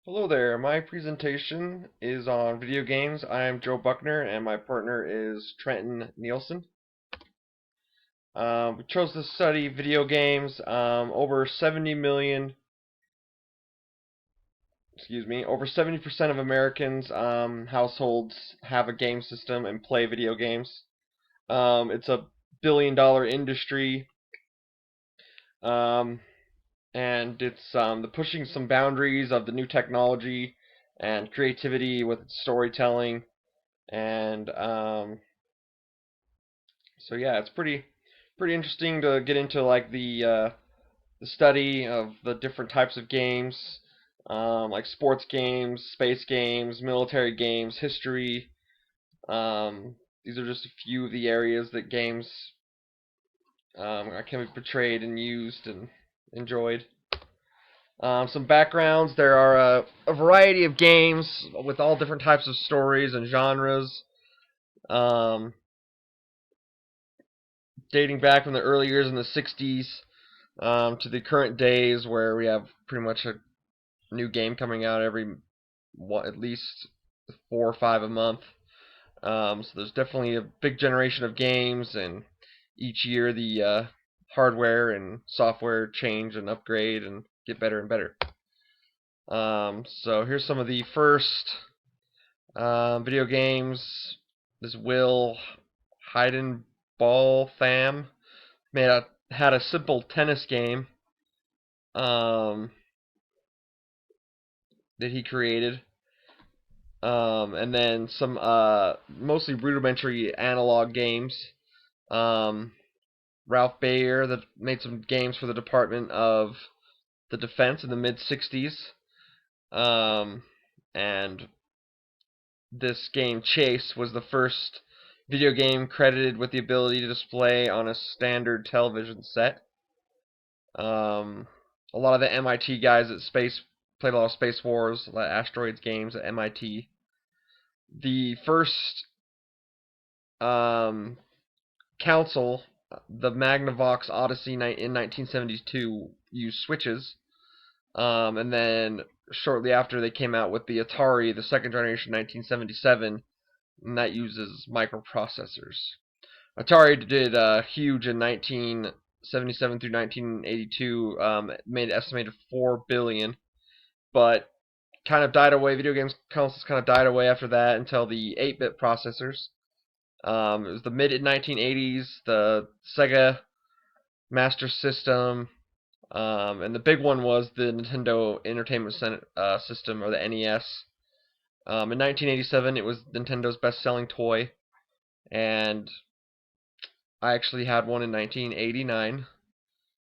Hello there. My presentation is on video games. I am Joe Buckner, and my partner is Trenton Nielsen. We chose to study video games. Over 70 million, over 70% of Americans households have a game system and play video games. It's a billion-dollar industry, um, and it's the pushing some boundaries of the new technology and creativity with its storytelling. And So yeah, it's pretty interesting to get into like the study of the different types of games, like sports games, space games, military games, history. These are just a few of the areas that games can be portrayed and used and enjoyed. Some backgrounds. There are a variety of games with all different types of stories and genres. Um, Dating back from the early years in the 60s to the current days where we have pretty much a new game coming out every at least 4 or 5 a month. So there's definitely a big generation of games, and each year the hardware and software change and upgrade and get better and better. So here's some of the first video games. This Will Heidenball had a simple tennis game um, that he created, and then some mostly rudimentary analog games. Um, Ralph Baer that made some games for the Department of the Defense in the mid '60s, um, and this game Chase was the first video game credited with the ability to display on a standard television set. Um, a lot of the MIT guys at Space played a lot of Space Wars, a lot of Asteroids games at MIT. The first um, console, the Magnavox Odyssey in 1972, used switches, and then shortly after they came out with the Atari, the second generation, 1977, and that uses microprocessors. Atari did huge in 1977 through 1982, made an estimated 4 billion, but kind of died away. Video games consoles kind of died away after that until the 8-bit processors. It was the mid 1980s, the Sega Master System, and the big one was the Nintendo Entertainment System, or the NES. In 1987, it was Nintendo's best-selling toy, and I actually had one in 1989.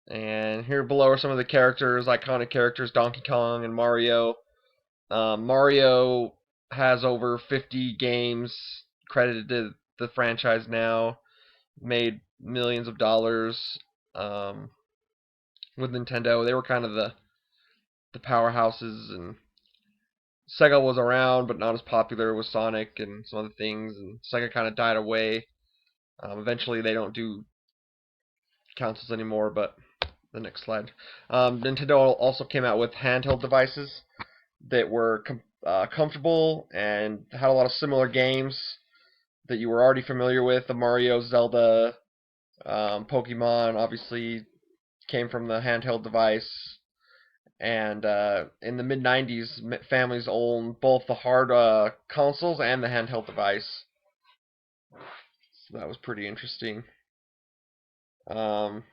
And here below are some of the characters, iconic characters: Donkey Kong and Mario. Mario has over 50 games credited to the franchise now, made millions of dollars with Nintendo. They were kind of the powerhouses, and Sega was around, but not as popular with Sonic and some other things, and Sega kind of died away. Eventually, they don't do consoles anymore, but the next slide. Nintendo also came out with handheld devices that were comfortable and had a lot of similar games that you were already familiar with. The Mario, Zelda, Pokemon obviously came from the handheld device. And in the mid 90s, families owned both the hard consoles and the handheld device. So that was pretty interesting. Um,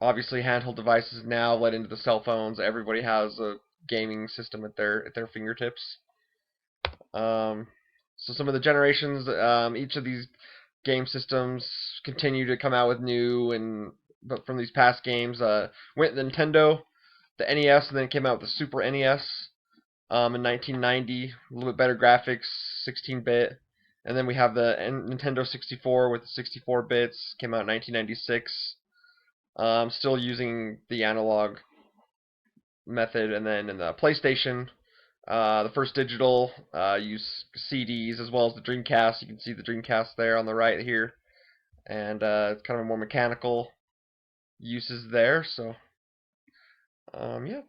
Obviously, handheld devices now led into the cell phones. Everybody has a gaming system at their fingertips. Um, so some of the generations, each of these game systems continue to come out with new, and but from these past games, went Nintendo, the NES, and then it came out with the Super NES in 1990. A little bit better graphics, 16-bit. And then we have the Nintendo 64 with the 64 bits, came out in 1996. Still using the analog method. And then in the PlayStation, the first digital, use CDs as well as the Dreamcast. You can see the Dreamcast there on the right here. And it's kind of a more mechanical uses there. So, yeah.